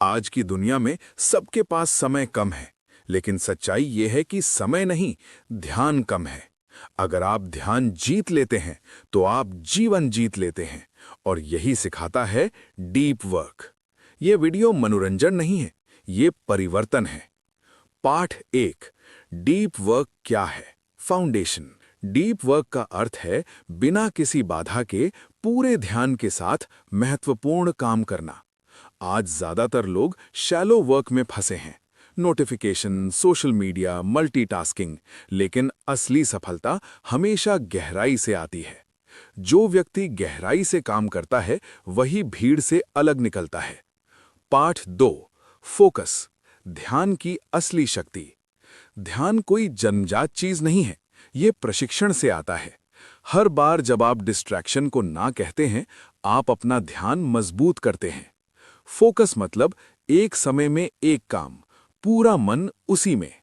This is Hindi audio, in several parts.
आज की दुनिया में सबके पास समय कम है, लेकिन सच्चाई ये है कि समय नहीं, ध्यान कम है। अगर आप ध्यान जीत लेते हैं तो आप जीवन जीत लेते हैं, और यही सिखाता है डीप वर्क। ये वीडियो मनोरंजन नहीं है, ये परिवर्तन है। पाठ 1, डीप वर्क क्या है? फाउंडेशन। डीप वर्क का अर्थ है बिना किसी बाधा के पूरे ध्यान के साथ महत्वपूर्ण काम करना। आज ज्यादातर लोग शैलो वर्क में फंसे हैं, नोटिफिकेशन, सोशल मीडिया, मल्टीटास्किंग। लेकिन असली सफलता हमेशा गहराई से आती है। जो व्यक्ति गहराई से काम करता है वही भीड़ से अलग निकलता है। पाठ 2, फोकस। ध्यान की असली शक्ति। ध्यान कोई जन्मजात चीज नहीं है, ये प्रशिक्षण से आता है। हर बार जब आप डिस्ट्रैक्शन को ना कहते हैं, आप अपना ध्यान मजबूत करते हैं। फोकस मतलब एक समय में एक काम, पूरा मन उसी में।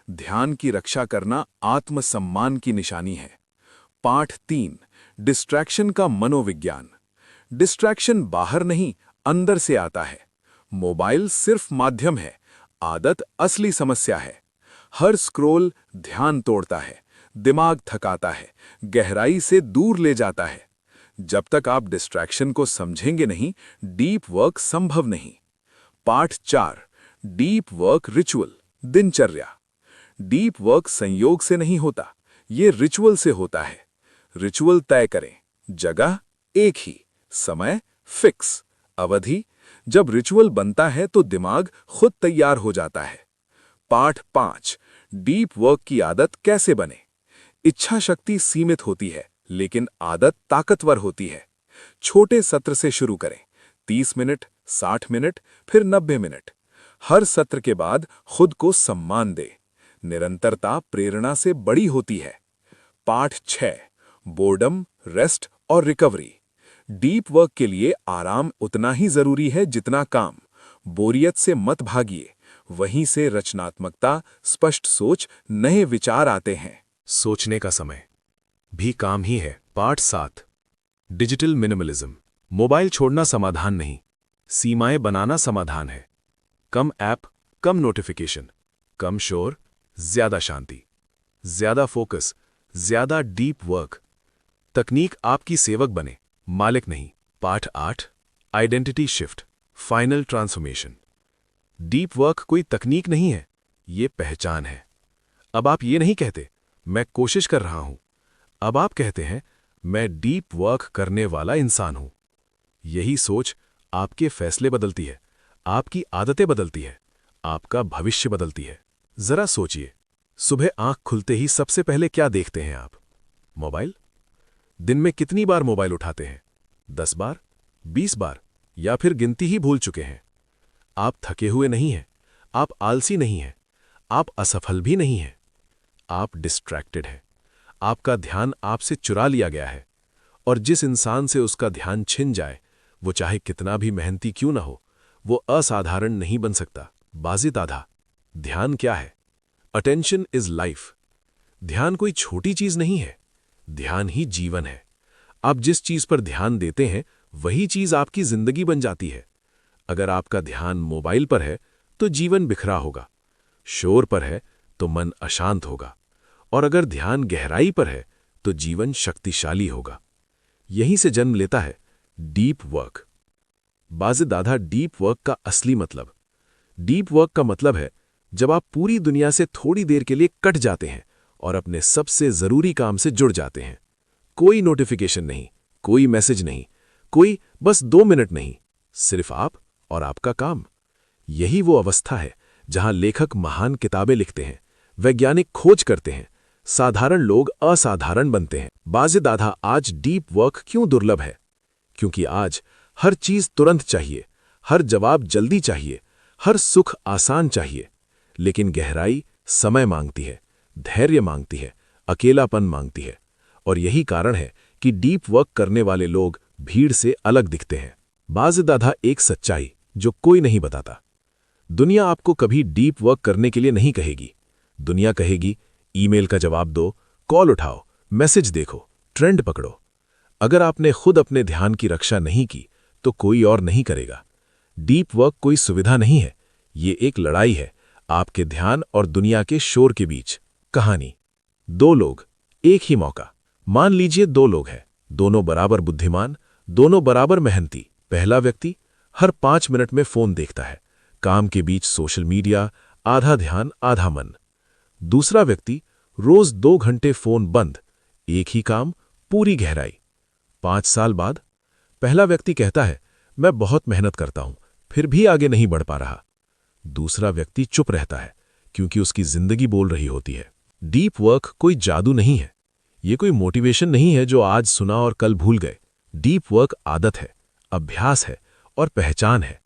ध्यान की रक्षा करना आत्मसम्मान की निशानी है। पाठ 3, डिस्ट्रैक्शन का मनोविज्ञान। डिस्ट्रैक्शन बाहर नहीं, अंदर से आता है। मोबाइल सिर्फ माध्यम है, आदत असली समस्या है। हर स्क्रॉल ध्यान तोड़ता है, दिमाग थकाता है, गहराई से दूर ले जाता है। जब तक आप डिस्ट्रैक्शन को समझेंगे नहीं, डीप वर्क संभव नहीं। पाठ 4, डीप वर्क रिचुअल, दिनचर्या। डीप वर्क संयोग से नहीं होता, ये रिचुअल से होता है। रिचुअल तय करें, जगह एक ही, समय फिक्स, अवधि। जब रिचुअल बनता है तो दिमाग खुद तैयार हो जाता है। पाठ 5, डीप वर्क की आदत कैसे बने? इच्छा शक्ति सीमित होती है, लेकिन आदत ताकतवर होती है। छोटे सत्र से शुरू करें, 30 मिनट, 60 मिनट, फिर 90 मिनट। हर सत्र के बाद खुद को सम्मान दें। निरंतरता प्रेरणा से बड़ी होती है। पाठ 6, बोर्डम, रेस्ट और रिकवरी। डीप वर्क के लिए आराम उतना ही जरूरी है जितना काम। बोरियत से मत भागिए, वहीं से रचनात्मकता, स्पष्ट सोच, नए विचार आते हैं। सोचने का समय भी काम ही है। पाठ 7, डिजिटल मिनिमलिज्म। मोबाइल छोड़ना समाधान नहीं, सीमाएं बनाना समाधान है। कम ऐप, कम नोटिफिकेशन, कम शोर, ज्यादा शांति, ज्यादा फोकस, ज्यादा डीप वर्क। तकनीक आपकी सेवक बने, मालिक नहीं। पाठ 8, identity shift, final transformation. Deep work कोई तकनीक नहीं है, ये पहचान है। अब आप ये नहीं कहते मैं कोशिश कर रहा हूं, अब आप कहते हैं मैं डीप वर्क करने वाला इंसान हूं। यही सोच आपके फैसले बदलती है, आपकी आदतें बदलती है, आपका भविष्य बदलती है। जरा सोचिए, सुबह आंख खुलते ही सबसे पहले क्या देखते हैं आप? मोबाइल। दिन में कितनी बार मोबाइल उठाते हैं? 10 बार, 20 बार, या फिर गिनती ही भूल चुके हैं? आप थके हुए नहीं हैं, आप आलसी नहीं हैं, आप असफल भी नहीं हैं, आप डिस्ट्रैक्टेड हैं। आपका ध्यान आपसे चुरा लिया गया है, और जिस इंसान से उसका ध्यान छिन जाए, वो चाहे कितना भी मेहनती क्यों ना हो, वो असाधारण नहीं बन सकता। बाजिद आधा। ध्यान क्या है? Attention is life. ध्यान कोई छोटी चीज नहीं है, ध्यान ही जीवन है। आप जिस चीज पर ध्यान देते हैं वही चीज आपकी जिंदगी बन जाती है। अगर आपका ध्यान मोबाइल पर है तो जीवन बिखरा होगा, शोर पर है तो मन अशांत होगा, और अगर ध्यान गहराई पर है तो जीवन शक्तिशाली होगा। यहीं से जन्म लेता है डीप वर्क। बाजिद आधा डीप वर्क का असली मतलब। डीप वर्क का मतलब है जब आप पूरी दुनिया से थोड़ी देर के लिए कट जाते हैं और अपने सबसे जरूरी काम से जुड़ जाते हैं। कोई नोटिफिकेशन नहीं, कोई मैसेज नहीं, कोई बस 2 मिनट नहीं, सिर्फ आप और आपका काम। यही वो अवस्था है जहां लेखक महान किताबें लिखते हैं, वैज्ञानिक खोज करते हैं, साधारण लोग असाधारण बनते हैं। बाजिद आधा आज डीप वर्क क्यों दुर्लभ है? क्योंकि आज हर चीज तुरंत चाहिए, हर जवाब जल्दी चाहिए, हर सुख आसान चाहिए। लेकिन गहराई समय मांगती है, धैर्य मांगती है, अकेलापन मांगती है। और यही कारण है कि डीप वर्क करने वाले लोग भीड़ से अलग दिखते हैं। बाजिद आधा एक सच्चाई जो कोई नहीं बताता। दुनिया आपको कभी डीप वर्क करने के लिए नहीं कहेगी। दुनिया कहेगी ईमेल का जवाब दो, कॉल उठाओ, मैसेज देखो, ट्रेंड पकड़ो। अगर आपने खुद अपने ध्यान की रक्षा नहीं की तो कोई और नहीं करेगा। डीप वर्क कोई सुविधा नहीं है, ये एक लड़ाई है आपके ध्यान और दुनिया के शोर के बीच। कहानी। दो लोग, एक ही मौका। मान लीजिए दो लोग हैं, दोनों बराबर बुद्धिमान, दोनों बराबर मेहनती। पहला व्यक्ति हर 5 मिनट में फोन देखता है, काम के बीच सोशल मीडिया, आधा ध्यान आधा मन। दूसरा व्यक्ति रोज 2 घंटे फोन बंद, एक ही काम, पूरी गहराई। 5 साल बाद पहला व्यक्ति कहता है, मैं बहुत मेहनत करता हूं, फिर भी आगे नहीं बढ़ पा रहा। दूसरा व्यक्ति चुप रहता है, क्योंकि उसकी जिंदगी बोल रही होती है। डीप वर्क कोई जादू नहीं है, ये कोई मोटिवेशन नहीं है जो आज सुना और कल भूल गए। डीप वर्क आदत है, अभ्यास है और पहचान है।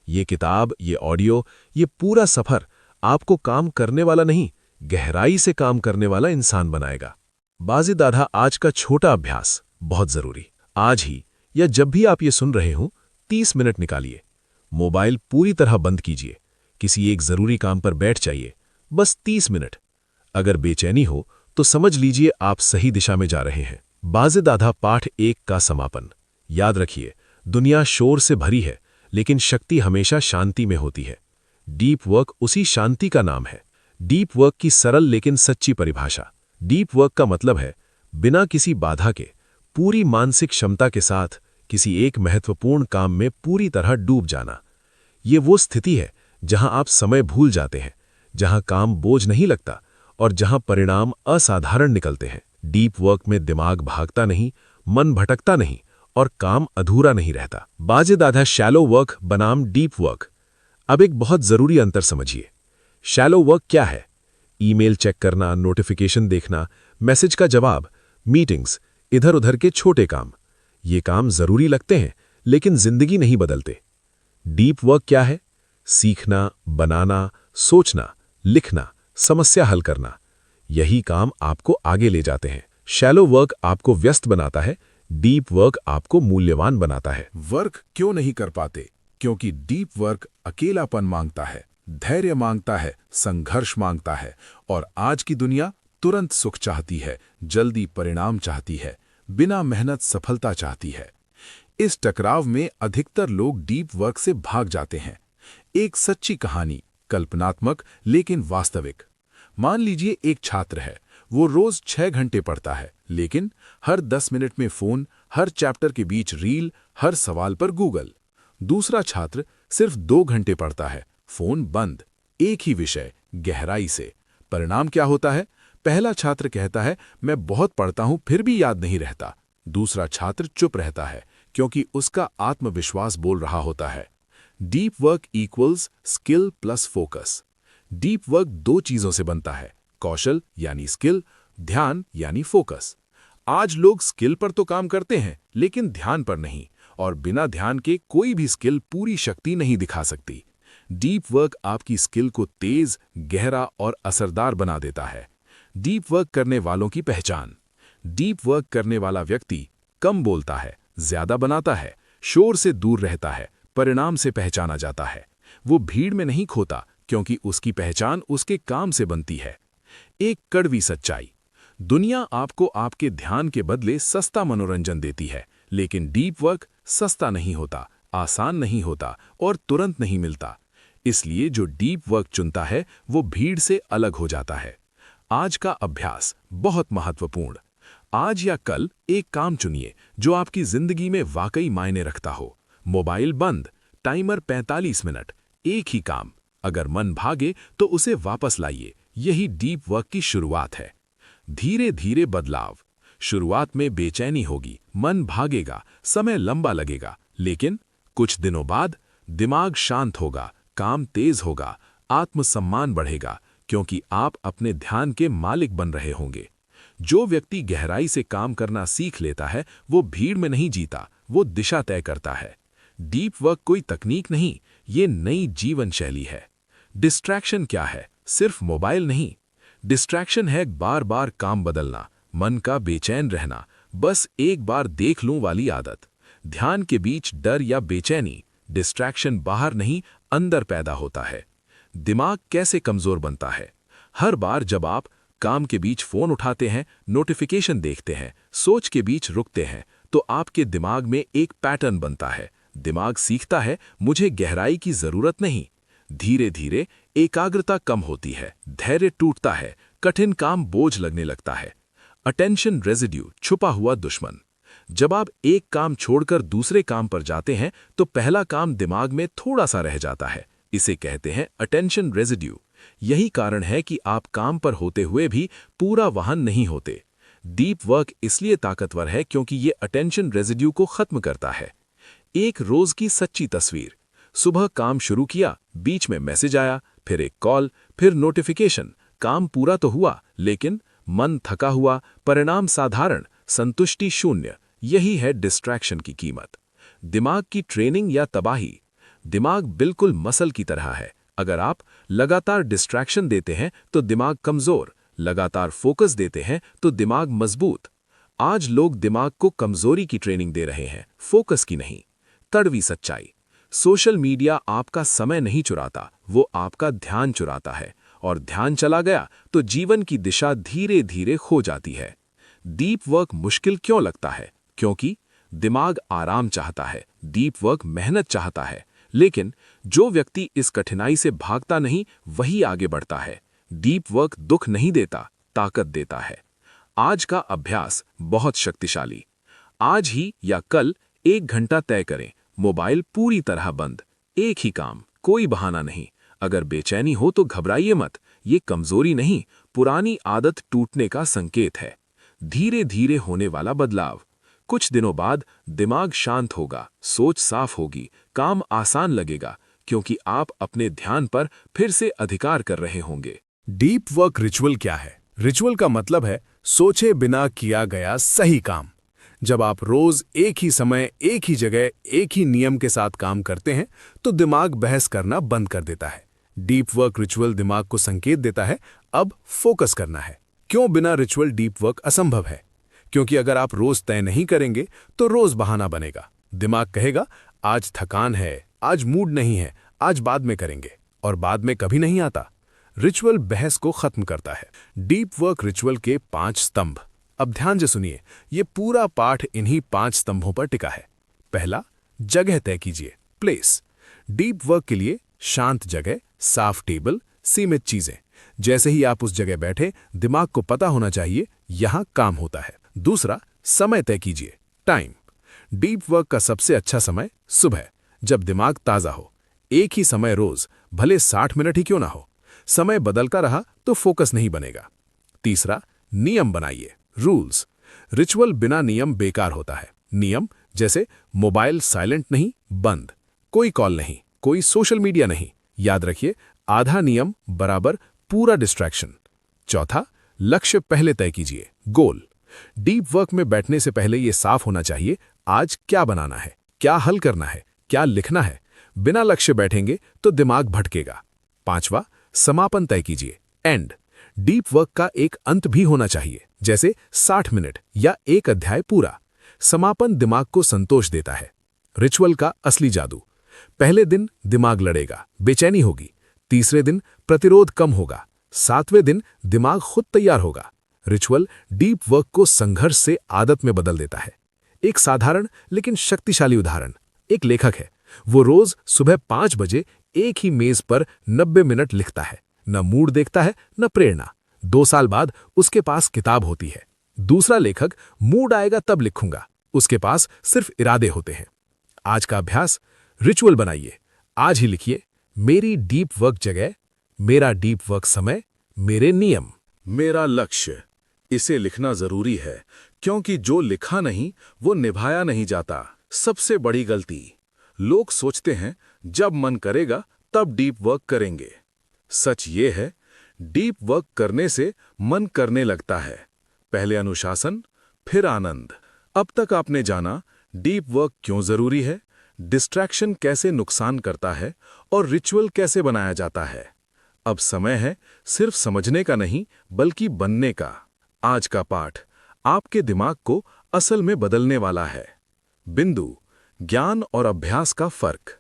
ये किताब, ये ऑडियो, ये पूरा सफर आपको काम करने वाला नहीं, गहराई से काम करने वाला इंसान बनाएगा। बाज़-ए-दादा आज का छोटा अभ्यास बहुत जरूरी। आज ही या जब भी आप ये सुन रहे हो, 30 मिनट निकालिए। मोबाइल पूरी तरह बंद कीजिए, किसी एक जरूरी काम पर बैठ जाइए, बस 30 मिनट। अगर बेचैनी हो तो समझ लीजिए आप सही दिशा में जा रहे हैं। बाज़-ए-दादा पाठ 1 का समापन। याद रखिए, दुनिया शोर से भरी है, लेकिन शक्ति हमेशा शांति में होती है। डीप वर्क उसी शांति का नाम है। डीप वर्क की सरल लेकिन सच्ची परिभाषा। डीप वर्क का मतलब है बिना किसी बाधा के, पूरी मानसिक क्षमता के साथ किसी एक महत्वपूर्ण काम में पूरी तरह डूब जाना। ये वो स्थिति है जहां आप समय भूल जाते हैं, जहां काम बोझ नहीं लगता और जहां परिणाम असाधारण निकलते हैं। डीप वर्क में दिमाग भागता नहीं, मन भटकता नहीं और काम अधूरा नहीं रहता। बाज़-ए-दादा शैलो वर्क बनाम डीप वर्क। अब एक बहुत जरूरी अंतर समझिए। शैलो वर्क क्या है? ईमेल चेक करना, नोटिफिकेशन देखना, मैसेज का जवाब, मीटिंग्स, इधर उधर के छोटे काम। ये काम जरूरी लगते हैं, लेकिन जिंदगी नहीं बदलते। डीप वर्क क्या है? सीखना, बनाना, सोचना, लिखना, समस्या हल करना। यही काम आपको आगे ले जाते हैं। शैलो वर्क आपको व्यस्त बनाता है, डीप वर्क आपको मूल्यवान बनाता है। वर्क क्यों नहीं कर पाते? क्योंकि डीप वर्क अकेलापन मांगता है, धैर्य मांगता है, संघर्ष मांगता है, और आज की दुनिया तुरंत सुख चाहती है, जल्दी परिणाम चाहती है, बिना मेहनत सफलता चाहती है। इस टकराव में अधिकतर लोग डीप वर्क से भाग जाते हैं। एक सच्ची कहानी, कल्पनात्मक लेकिन वास्तविक। मान लीजिए एक छात्र है, वो रोज 6 घंटे पढ़ता है, लेकिन हर 10 मिनट में फोन, हर चैप्टर के बीच रील, हर सवाल पर गूगल। दूसरा छात्र सिर्फ 2 घंटे पढ़ता है, फोन बंद, एक ही विषय, गहराई से। परिणाम क्या होता है? पहला छात्र कहता है, मैं बहुत पढ़ता हूं फिर भी याद नहीं रहता। दूसरा छात्र चुप रहता है, क्योंकि उसका आत्मविश्वास बोल रहा होता है। Deep work equals skill plus focus. Deep work 2 चीजों से बनता है, कौशल यानी स्किल, ध्यान यानी फोकस। आज लोग स्किल पर तो काम करते हैं, लेकिन ध्यान पर नहीं, और बिना ध्यान के कोई भी स्किल पूरी शक्ति नहीं दिखा सकती। डीप वर्क आपकी स्किल को तेज, गहरा और असरदार बना देता है। डीप वर्क करने वालों की पहचान। डीप वर्क करने वाला व्यक्ति कम बोलता है, ज्यादा बनाता है, शोर से दूर रहता है, परिणाम से पहचाना जाता है। वो भीड़ में नहीं खोता, क्योंकि उसकी पहचान उसके काम से बनती है। एक कड़वी सच्चाई। दुनिया आपको आपके ध्यान के बदले सस्ता मनोरंजन देती है, लेकिन डीप वर्क सस्ता नहीं होता, आसान नहीं होता और तुरंत नहीं मिलता। इसलिए जो डीप वर्क चुनता है, वो भीड़ से अलग हो जाता है। आज का अभ्यास बहुत महत्वपूर्ण। आज या कल एक काम चुनिए जो आपकी जिंदगी में वाकई मायने रखता हो। मोबाइल बंद, टाइमर 45 मिनट, एक ही काम। अगर मन भागे तो उसे वापस लाइए। यही डीप वर्क की शुरुआत है। धीरे धीरे बदलाव। शुरुआत में बेचैनी होगी, मन भागेगा, समय लंबा लगेगा, लेकिन कुछ दिनों बाद दिमाग शांत होगा, काम तेज होगा, आत्मसम्मान बढ़ेगा, क्योंकि आप अपने ध्यान के मालिक बन रहे होंगे। जो व्यक्ति गहराई से काम करना सीख लेता है, वो भीड़ में नहीं जीता, वो दिशा तय करता है। डीप वर्क कोई तकनीक नहीं, ये नई जीवन शैली है। डिस्ट्रैक्शन क्या है? सिर्फ मोबाइल नहीं। डिस्ट्रैक्शन है बार बार काम बदलना, मन का बेचैन रहना, बस एक बार देख लूं वाली आदत। ध्यान के बीच डर या बेचैनी। डिस्ट्रैक्शन बाहर नहीं, अंदर पैदा होता है। दिमाग कैसे कमजोर बनता है? हर बार जब आप काम के बीच फोन उठाते हैं, नोटिफिकेशन देखते हैं, सोच के बीच रुकते हैं, तो आपके दिमाग में एक पैटर्न बनता है। दिमाग सीखता है मुझे गहराई की जरूरत नहीं। धीरे धीरे एकाग्रता कम होती है, धैर्य टूटता है, कठिन काम बोझ लगने लगता है। अटेंशन रेजिड्यू, छुपा हुआ दुश्मन। जब आप एक काम छोड़कर दूसरे काम पर जाते हैं तो पहला काम दिमाग में थोड़ा सा रह जाता है। इसे कहते हैं अटेंशन रेजिड्यू। यही कारण है कि आप काम पर होते हुए भी पूरा वहन नहीं होते। डीप वर्क इसलिए ताकतवर है क्योंकि ये अटेंशन रेजिड्यू को खत्म करता है। एक रोज की सच्ची तस्वीर। सुबह काम शुरू किया, बीच में मैसेज आया, फिर एक कॉल, फिर नोटिफिकेशन। काम पूरा तो हुआ, लेकिन मन थका हुआ, परिणाम साधारण, संतुष्टि शून्य। यही है डिस्ट्रैक्शन की कीमत। दिमाग की ट्रेनिंग या तबाही। दिमाग बिल्कुल मसल की तरह है। अगर आप लगातार डिस्ट्रैक्शन देते हैं तो दिमाग कमजोर, लगातार फोकस देते हैं तो दिमाग मजबूत। आज लोग दिमाग को कमजोरी की ट्रेनिंग दे रहे हैं, फोकस की नहीं। कड़वी सच्चाई। सोशल मीडिया आपका समय नहीं चुराता, वो आपका ध्यान चुराता है, और ध्यान चला गया तो जीवन की दिशा धीरे धीरे खो जाती है। डीप वर्क मुश्किल क्यों लगता है? क्योंकि दिमाग आराम चाहता है, डीप वर्क मेहनत चाहता है। लेकिन जो व्यक्ति इस कठिनाई से भागता नहीं, वही आगे बढ़ता है। डीप वर्क दुख नहीं देता, ताकत देता है। आज का अभ्यास बहुत शक्तिशाली। आज ही या कल 1 घंटा तय करें, मोबाइल पूरी तरह बंद, एक ही काम, कोई बहाना नहीं। अगर बेचैनी हो तो घबराइए मत, ये कमजोरी नहीं, पुरानी आदत टूटने का संकेत है। धीरे धीरे होने वाला बदलाव। कुछ दिनों बाद दिमाग शांत होगा, सोच साफ होगी, काम आसान लगेगा, क्योंकि आप अपने ध्यान पर फिर से अधिकार कर रहे होंगे। डीप वर्क रिचुअल क्या है? रिचुअल का मतलब है सोचे बिना किया गया सही काम। जब आप रोज एक ही समय, एक ही जगह, एक ही नियम के साथ काम करते हैं तो दिमाग बहस करना बंद कर देता है। डीप वर्क रिचुअल दिमाग को संकेत देता है अब फोकस करना है। क्यों बिना रिचुअल डीप वर्क असंभव है? क्योंकि अगर आप रोज तय नहीं करेंगे तो रोज बहाना बनेगा। दिमाग कहेगा आज थकान है, आज मूड नहीं है, आज बाद में करेंगे, और बाद में कभी नहीं आता। रिचुअल बहस को खत्म करता है। डीप वर्क रिचुअल के 5 स्तंभ। अब ध्यान से सुनिए, ये पूरा पाठ इन्हीं 5 स्तंभों पर टिका है। पहला, जगह तय कीजिए, प्लेस। डीप वर्क के लिए शांत जगह, साफ टेबल, सीमित चीजें। जैसे ही आप उस जगह बैठे, दिमाग को पता होना चाहिए यहां काम होता है। दूसरा, समय तय कीजिए, टाइम। डीप वर्क का सबसे अच्छा समय सुबह, जब दिमाग ताजा हो। एक ही समय रोज, भले 60 मिनट ही क्यों ना हो। समय बदलता रहा तो फोकस नहीं बनेगा। तीसरा, नियम बनाइए, रूल्स। रिचुअल बिना नियम बेकार होता है। नियम जैसे मोबाइल साइलेंट नहीं, बंद, कोई कॉल नहीं, कोई सोशल मीडिया नहीं। याद रखिए, आधा नियम बराबर पूरा डिस्ट्रैक्शन। चौथा, लक्ष्य पहले तय कीजिए, गोल। डीप वर्क में बैठने से पहले यह साफ होना चाहिए आज क्या बनाना है, क्या हल करना है, क्या लिखना है। बिना लक्ष्य बैठेंगे तो दिमाग भटकेगा। पांचवा, समापन तय कीजिए, एंड। डीप वर्क का एक अंत भी होना चाहिए, जैसे 60 मिनट या एक अध्याय पूरा। समापन दिमाग को संतोष देता है। रिचुअल का असली जादू। पहले दिन दिमाग लड़ेगा, बेचैनी होगी। तीसरे दिन प्रतिरोध कम होगा। 7वें दिन दिमाग खुद तैयार होगा। रिचुअल डीप वर्क को संघर्ष से आदत में बदल देता है। एक साधारण लेकिन शक्तिशाली उदाहरण। एक लेखक है, वो रोज सुबह 5 बजे एक ही मेज पर 90 मिनट लिखता है। न मूड देखता है, न प्रेरणा। 2 साल बाद उसके पास किताब होती है। दूसरा लेखक, मूड आएगा तब लिखूंगा, उसके पास सिर्फ इरादे होते हैं। आज का अभ्यास, रिचुअल बनाइए। आज ही लिखिए, मेरी डीप वर्क जगह, मेरा डीप वर्क समय, मेरे नियम, मेरा लक्ष्य। इसे लिखना जरूरी है, क्योंकि जो लिखा नहीं वो निभाया नहीं जाता। सबसे बड़ी गलती, लोग सोचते हैं जब मन करेगा तब डीप वर्क करेंगे। सच ये है, डीप वर्क करने से मन करने लगता है। पहले अनुशासन, फिर आनंद। अब तक आपने जाना डीप वर्क क्यों जरूरी है, डिस्ट्रैक्शन कैसे नुकसान करता है, और रिचुअल कैसे बनाया जाता है। अब समय है सिर्फ समझने का नहीं, बल्कि बनने का। आज का पाठ आपके दिमाग को असल में बदलने वाला है। बिंदु, ज्ञान और अभ्यास का फर्क।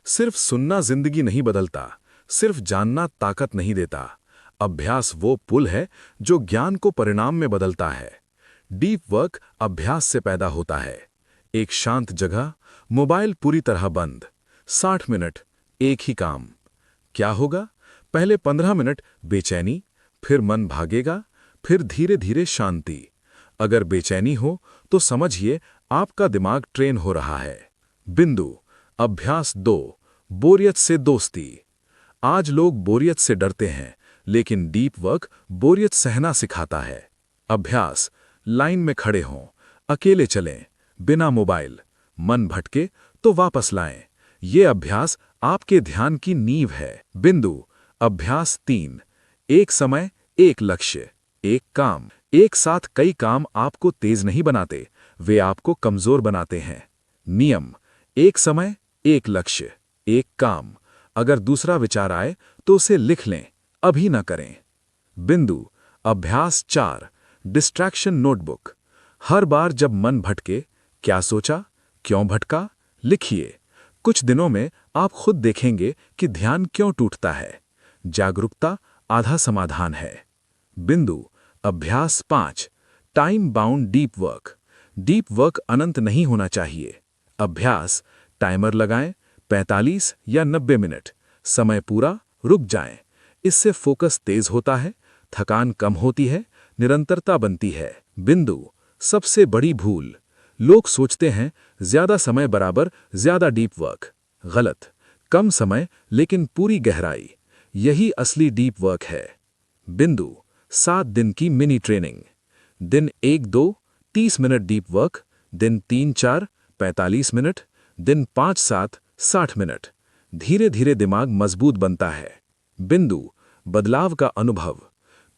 सिर्फ सुनना जिंदगी नहीं बदलता, सिर्फ जानना ताकत नहीं देता। अभ्यास वो पुल है जो ज्ञान को परिणाम में बदलता है। डीप वर्क अभ्यास से पैदा होता है। एक शांत जगह, मोबाइल पूरी तरह बंद, 60 मिनट एक ही काम। क्या होगा? पहले 15 मिनट बेचैनी, फिर मन भागेगा, फिर धीरे धीरे शांति। अगर बेचैनी हो तो समझिए आपका दिमाग ट्रेन हो रहा है। बिंदु अभ्यास 2, बोरियत से दोस्ती। आज लोग बोरियत से डरते हैं, लेकिन डीप वर्क बोरियत सहना सिखाता है। अभ्यास, लाइन में खड़े हों, अकेले चलें, बिना मोबाइल, मन भटके तो वापस लाएं। ये अभ्यास आपके ध्यान की नींव है। बिंदु अभ्यास 3, एक समय एक लक्ष्य एक काम। एक साथ कई काम आपको तेज नहीं बनाते, वे आपको कमजोर बनाते हैं। नियम, एक समय एक लक्ष्य एक काम। अगर दूसरा विचार आए तो उसे लिख लें, अभी न करें। बिंदु अभ्यास 4, डिस्ट्रैक्शन नोटबुक। हर बार जब मन भटके, क्या सोचा, क्यों भटका, लिखिए। कुछ दिनों में आप खुद देखेंगे कि ध्यान क्यों टूटता है। जागरूकता आधा समाधान है। बिंदु अभ्यास 5, time bound deep work. Deep work अनंत नहीं होना चाहिए। अभ्यास, टाइमर लगाएं, 45 या 90 मिनट। समय पूरा, रुक जाएं। इससे फोकस तेज होता है, थकान कम होती है, निरंतरता बनती है। बिंदु सबसे बड़ी भूल, लोग सोचते हैं ज्यादा समय बराबर ज्यादा डीप वर्क। गलत। कम समय लेकिन पूरी गहराई, यही असली डीप वर्क है। बिंदु 7 दिन की मिनी ट्रेनिंग। दिन 1-2 30 मिनट डीप वर्क, दिन 3-4 45 मिनट, दिन 5-7 60 मिनट। धीरे धीरे दिमाग मजबूत बनता है। बिंदु बदलाव का अनुभव।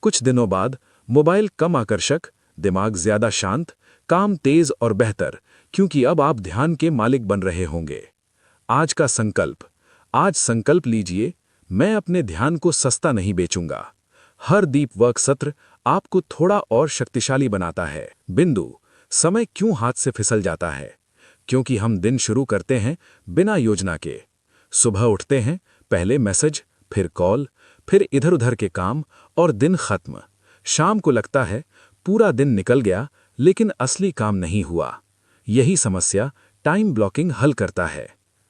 कुछ दिनों बाद मोबाइल कम आकर्षक, दिमाग ज्यादा शांत, काम तेज और बेहतर, क्योंकि अब आप ध्यान के मालिक बन रहे होंगे। आज का संकल्प, आज संकल्प लीजिए, मैं अपने ध्यान को सस्ता नहीं बेचूंगा। हर डीप वर्क सत्र आपको थोड़ा और शक्तिशाली बनाता है। बिंदु समय क्यों हाथ से फिसल जाता है? क्योंकि हम दिन शुरू करते हैं बिना योजना के। सुबह उठते हैं, पहले मैसेज, फिर कॉल, फिर इधर उधर के काम और दिन खत्म। शाम को लगता है पूरा दिन निकल गया, लेकिन असली काम नहीं हुआ। यही समस्या टाइम ब्लॉकिंग हल करता है।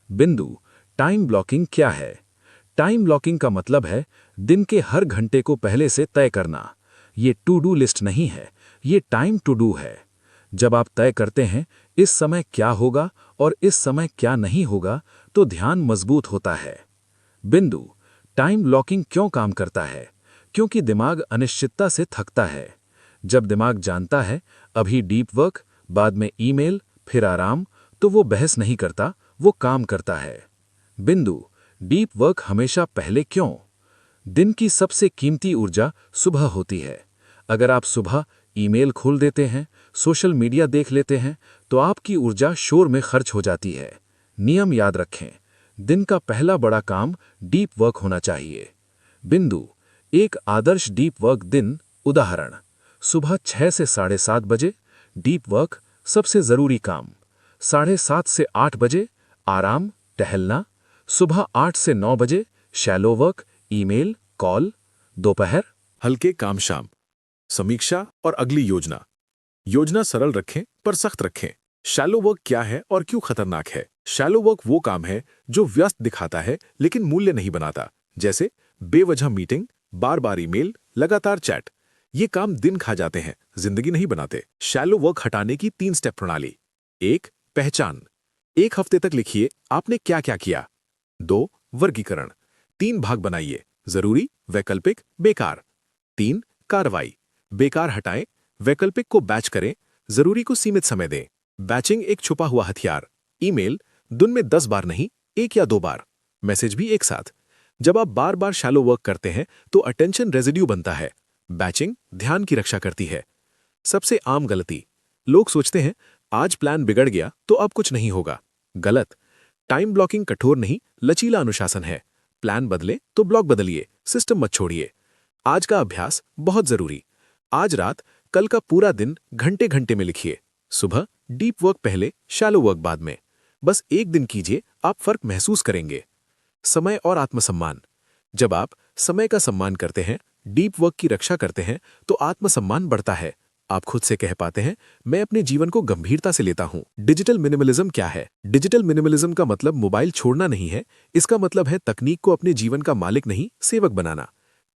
बिंदु टाइम ब्लॉकिंग क्या है? टाइम ब्लॉकिंग का मतलब है दिन के हर घंटे को पहले से तय करना। ये टू डू लिस्ट नहीं है, ये टाइम टू डू है। जब आप तय करते हैं इस समय क्या होगा और इस समय क्या नहीं होगा, तो ध्यान मजबूत होता है। बिंदु टाइम ब्लॉकिंग क्यों काम करता है? क्योंकि दिमाग अनिश्चितता से थकता है। जब दिमाग जानता है अभी डीप वर्क, बाद में ईमेल, फिर आराम, तो वो बहस नहीं करता, वो काम करता है। बिंदु डीप वर्क हमेशा पहले क्यों? दिन की सबसे कीमती ऊर्जा सुबह होती है। अगर आप सुबह ईमेल खोल देते हैं, सोशल मीडिया देख लेते हैं, तो आपकी ऊर्जा शोर में खर्च हो जाती है। नियम याद रखें, दिन का पहला बड़ा काम डीप वर्क होना चाहिए। बिंदु एक आदर्श डीप वर्क दिन, उदाहरण, सुबह 6 से 7:30 बजे डीप वर्क, सबसे जरूरी काम। 7:30 से 8 बजे आराम, टहलना। सुबह 8 से 9 बजे शैलो वर्क, ईमेल, कॉल। दोपहर हल्के काम शाम। समीक्षा और अगली योजना। योजना सरल रखें पर सख्त रखें। शैलो वर्क क्या है और क्यों खतरनाक है? शैलो वर्क वो काम है जो व्यस्त दिखाता है लेकिन मूल्य नहीं बनाता, जैसे बेवजह मीटिंग, बार बार ईमेल, लगातार चैट। ये काम दिन खा जाते हैं, जिंदगी नहीं बनाते। शैलो वर्क हटाने की 3 स्टेप प्रणाली। 1. पहचान। 1 हफ्ते तक लिखिए आपने क्या क्या किया। 2. वर्गीकरण। 3 भाग बनाइए, जरूरी, वैकल्पिक, बेकार। 3. कार्रवाई। बेकार हटाएं, वैकल्पिक को बैच करें, जरूरी को सीमित समय दें। बैचिंग एक छुपा हुआ हथियार। ईमेल दिन में 10 बार नहीं, 1 या 2 बार। मैसेज भी एक साथ। जब आप बार बार शैलो वर्क करते हैं तो अटेंशन रेजिड्यू बनता है। बैचिंग ध्यान की रक्षा करती है। सबसे आम गलती, लोग सोचते हैं आज प्लान बिगड़ गया तो अब कुछ नहीं होगा। गलत। टाइम ब्लॉकिंग कठोर नहीं, लचीला अनुशासन है। प्लान बदले तो ब्लॉक बदलिए, सिस्टम मत छोड़िए। आज का अभ्यास बहुत जरूरी। आज रात, कल का पूरा दिन घंटे घंटे में लिखिए। सुबह डीप वर्क पहले, शैलो वर्क बाद में। बस एक दिन कीजिए, आप फर्क महसूस करेंगे। समय और आत्मसम्मान। जब आप समय का सम्मान करते हैं, डीप वर्क की रक्षा करते हैं, तो आत्मसम्मान बढ़ता है। आप खुद से कह पाते हैं, मैं अपने जीवन को गंभीरता से लेता हूं। डिजिटल मिनिमलिज्म क्या है? डिजिटल मिनिमलिज्म का मतलब मोबाइल छोड़ना नहीं है। इसका मतलब है तकनीक को अपने जीवन का मालिक नहीं, सेवक बनाना।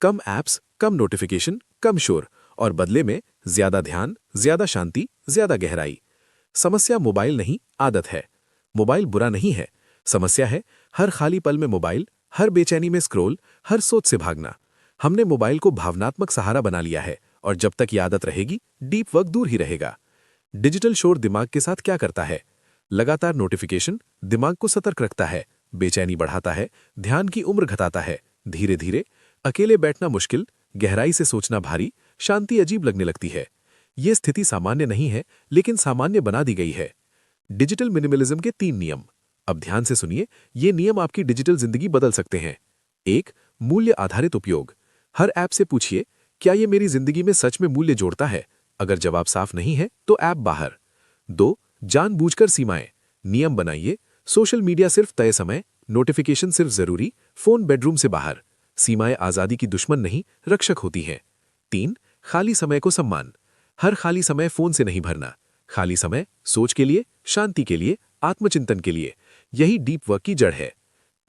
कम ऐप्स, कम नोटिफिकेशन, कम शोर, और बदले में ज्यादा ध्यान, ज्यादा शांति, ज्यादा गहराई। समस्या मोबाइल नहीं, आदत है। मोबाइल बुरा नहीं है, समस्या है हर खाली पल में मोबाइल, हर बेचैनी में स्क्रॉल, हर सोच से भागना। हमने मोबाइल को भावनात्मक सहारा बना लिया है, और जब तक ये आदत रहेगी, डीप वर्क दूर ही रहेगा। डिजिटल शोर दिमाग के साथ क्या करता है? लगातार नोटिफिकेशन दिमाग को सतर्क रखता है, बेचैनी बढ़ाता है, ध्यान की उम्र घटाता है। धीरे धीरे अकेले बैठना मुश्किल, गहराई से सोचना भारी, शांति अजीब लगने लगती है। ये स्थिति सामान्य नहीं है, लेकिन सामान्य बना दी गई है। डिजिटल मिनिमलिज्म के 3 नियम। अब ध्यान से सुनिए, ये नियम आपकी डिजिटल जिंदगी बदल सकते हैं। 1. मूल्य आधारित उपयोग। हर ऐप से पूछिए, क्या ये मेरी जिंदगी में सच में मूल्य जोड़ता है? अगर जवाब साफ नहीं है तो ऐप बाहर। 2. जानबूझकर सीमाएं। नियम बनाइए, सोशल मीडिया सिर्फ तय समय, नोटिफिकेशन सिर्फ जरूरी, फोन बेडरूम से बाहर। सीमाएं आजादी की दुश्मन नहीं, रक्षक होती हैं। 3. खाली समय को सम्मान। हर खाली समय फोन से नहीं भरना। खाली समय सोच के लिए, शांति के लिए, आत्मचिंतन के लिए। यही डीप वर्क की जड़ है।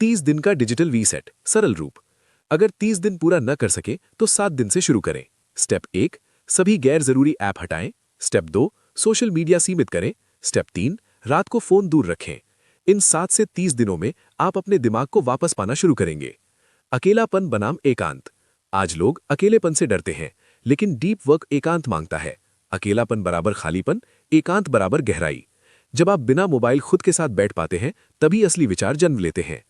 30 दिन का डिजिटल रीसेट, सरल रूप। अगर 30 दिन पूरा न कर सके तो 7 दिन से शुरू करें। स्टेप 1, सभी गैर जरूरी ऐप हटाएं। स्टेप 2, सोशल मीडिया सीमित करें। स्टेप 3, रात को फोन दूर रखें। इन 7 से 30 दिनों में आप अपने दिमाग को वापस पाना शुरू करेंगे। अकेलापन बनाम एकांत। आज लोग अकेलेपन से डरते हैं, लेकिन डीप वर्क एकांत मांगता है। अकेलापन बराबर खालीपन, एकांत बराबर गहराई। जब आप बिना मोबाइल खुद के साथ बैठ पाते हैं, तभी असली विचार जन्म लेते हैं।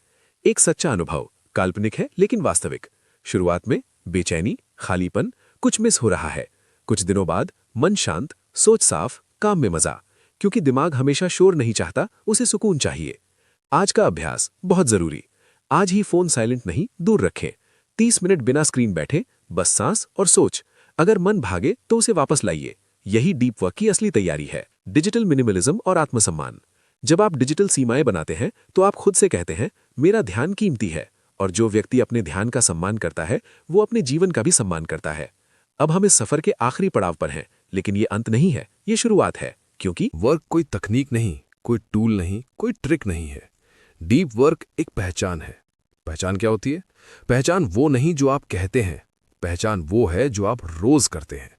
एक सच्चा अनुभव, काल्पनिक है लेकिन वास्तविक। शुरुआत में बेचैनी, खालीपन, कुछ मिस हो रहा है। कुछ दिनों बाद मन शांत, सोच साफ, काम में मजा। क्योंकि दिमाग हमेशा शोर नहीं चाहता, उसे सुकून चाहिए। आज का अभ्यास बहुत जरूरी। आज ही फोन साइलेंट नहीं, दूर रखें। 30 मिनट बिना स्क्रीन बैठे, बस सांस और सोच। अगर मन भागे तो उसे वापस लाइए। यही डीप वर्क की असली तैयारी है। डिजिटल मिनिमलिज्म और आत्मसम्मान। जब आप डिजिटल सीमाएं बनाते हैं तो आप खुद से कहते हैं, मेरा ध्यान कीमती है। और जो व्यक्ति अपने ध्यान का सम्मान करता है, वो अपने जीवन का भी सम्मान करता है। अब हम इस सफर के आखिरी पड़ाव पर हैं, लेकिन ये अंत नहीं है, ये शुरुआत है। क्योंकि वर्क कोई तकनीक नहीं, कोई टूल नहीं, कोई ट्रिक नहीं है। डीप वर्क एक पहचान है। पहचान क्या होती है? पहचान वो नहीं जो आप कहते हैं, पहचान वो है जो आप रोज करते हैं।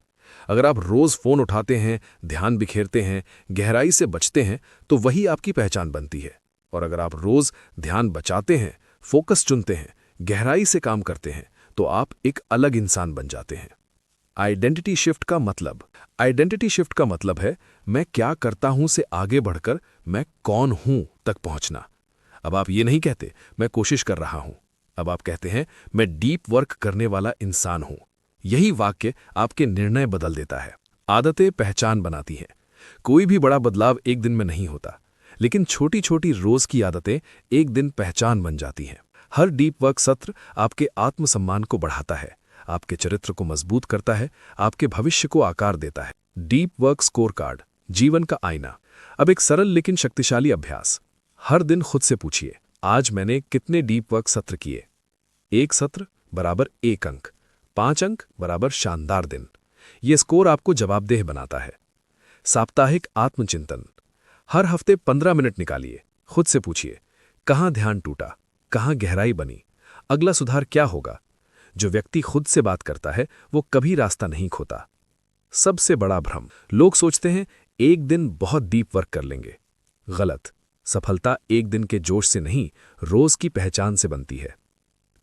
अगर आप रोज फोन उठाते हैं, ध्यान बिखेरते हैं, गहराई से बचते हैं, तो वही आपकी पहचान बनती है। और अगर आप रोज ध्यान बचाते हैं, फोकस चुनते हैं, गहराई से काम करते हैं, तो आप एक अलग इंसान बन जाते हैं। आइडेंटिटी शिफ्ट का मतलब। आइडेंटिटी शिफ्ट का मतलब है मैं क्या करता हूं से आगे बढ़कर मैं कौन हूं तक पहुंचना। अब आप ये नहीं कहते मैं कोशिश कर रहा हूं, अब आप कहते हैं मैं डीप वर्क करने वाला इंसान हूं। यही वाक्य आपके निर्णय बदल देता है। आदतें पहचान बनाती हैं। कोई भी बड़ा बदलाव एक दिन में नहीं होता, लेकिन छोटी छोटी रोज की आदतें एक दिन पहचान बन जाती हैं। हर डीप वर्क सत्र आपके आत्मसम्मान को बढ़ाता है, आपके चरित्र को मजबूत करता है, आपके भविष्य को आकार देता है। डीप वर्क स्कोर कार्ड, जीवन का आईना। अब एक सरल लेकिन शक्तिशाली अभ्यास। हर दिन खुद से पूछिए, आज मैंने कितने डीप वर्क सत्र किए? 1 सत्र बराबर 1 अंक, 5 अंक बराबर शानदार दिन। यह स्कोर आपको जवाबदेह बनाता है। साप्ताहिक आत्मचिंतन। हर हफ्ते 15 मिनट निकालिए, खुद से पूछिए, कहाँ ध्यान टूटा, कहाँ गहराई बनी, अगला सुधार क्या होगा? जो व्यक्ति खुद से बात करता है वो कभी रास्ता नहीं खोता। सबसे बड़ा भ्रम, लोग सोचते हैं एक दिन बहुत डीप वर्क कर लेंगे। गलत। सफलता एक दिन के जोश से नहीं, रोज की पहचान से बनती है।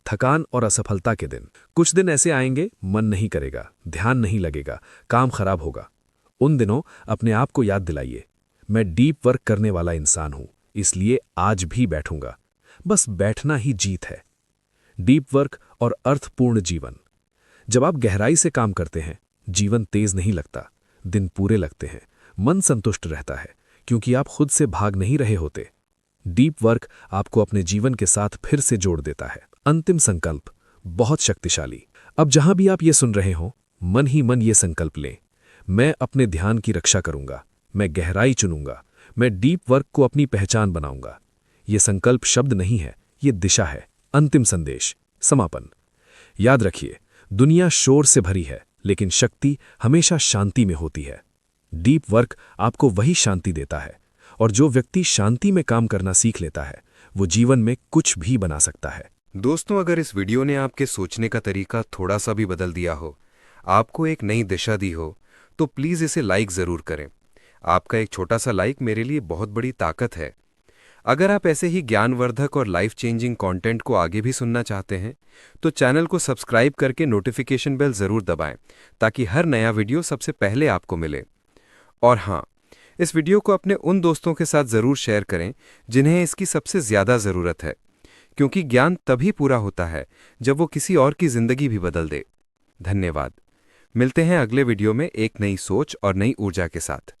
थकान और असफलता के दिन। कुछ दिन ऐसे आएंगे, मन नहीं करेगा, ध्यान नहीं लगेगा, काम खराब होगा। उन दिनों अपने आप को याद दिलाइए, मैं डीप वर्क करने वाला इंसान हूं, इसलिए आज भी बैठूंगा। बस बैठना ही जीत है। डीप वर्क और अर्थपूर्ण जीवन। जब आप गहराई से काम करते हैं, जीवन तेज नहीं लगता, दिन पूरे लगते हैं, मन संतुष्ट रहता है, क्योंकि आप खुद से भाग नहीं रहे होते। डीप वर्क आपको अपने जीवन के साथ फिर से जोड़ देता है। अंतिम संकल्प, बहुत शक्तिशाली। अब जहां भी आप ये सुन रहे हो, मन ही मन ये संकल्प लें, मैं अपने ध्यान की रक्षा करूंगा, मैं गहराई चुनूंगा, मैं डीप वर्क को अपनी पहचान बनाऊंगा। ये संकल्प शब्द नहीं है, ये दिशा है। अंतिम संदेश, समापन। याद रखिए, दुनिया शोर से भरी है, लेकिन शक्ति हमेशा शांति में होती है। डीप वर्क आपको वही शांति देता है, और जो व्यक्ति शांति में काम करना सीख लेता है वो जीवन में कुछ भी बना सकता है। दोस्तों, अगर इस वीडियो ने आपके सोचने का तरीका थोड़ा सा भी बदल दिया हो, आपको एक नई दिशा दी हो, तो प्लीज़ इसे लाइक ज़रूर करें। आपका एक छोटा सा लाइक मेरे लिए बहुत बड़ी ताकत है। अगर आप ऐसे ही ज्ञानवर्धक और लाइफ चेंजिंग कंटेंट को आगे भी सुनना चाहते हैं, तो चैनल को सब्सक्राइब करके नोटिफिकेशन बेल ज़रूर दबाएं, ताकि हर नया वीडियो सबसे पहले आपको मिले। और हाँ, इस वीडियो को अपने उन दोस्तों के साथ ज़रूर शेयर करें जिन्हें इसकी सबसे ज़्यादा ज़रूरत है, क्योंकि ज्ञान तभी पूरा होता है जब वो किसी और की ज़िंदगी भी बदल दे। धन्यवाद। मिलते हैं अगले वीडियो में एक नई सोच और नई ऊर्जा के साथ।